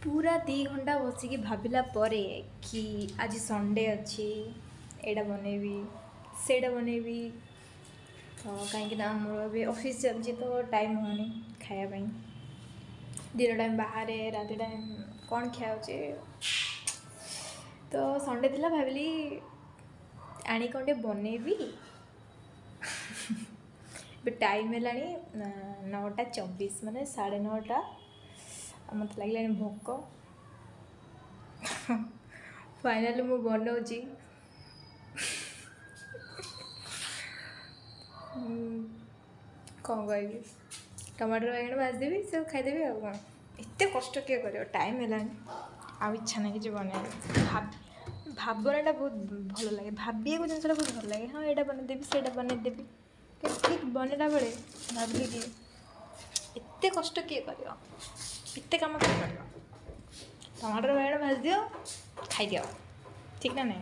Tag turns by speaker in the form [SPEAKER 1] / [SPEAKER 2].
[SPEAKER 1] पूरा 2 घंटा बसिकी भाविला परे कि आज संडे अच्छी एटा बनैबी सेटा बनैबी तो कहीं मोर भी ऑफिस चलती तो टाइम होनी खायापाई दिन टाइम बाहर रात टाइम कौन खाऊचे तो संडे थिला भाविली आनी कौन टे बनैबी टाइम है 9:24 माने 9:30 मत लगे भोक फाइनाली मु बनाऊँगी कौन कह टमाटर बैगण भाजदेवी सब खाईदेवी आ कौन एत कष्ट किए कर टाइम है आ इच्छा ना कि बन भावनाटा बहुत भल लगे भाविया जिनसा बहुत भल लगे हाँ यहाँ बनईदेवी से बनईदेवी ठीक बनला बेले भाविली कि एत कष्ट किए कर एत कम किए कर टमाटर बैगण भाज दियो खाई दियो ठीक ना नहीं।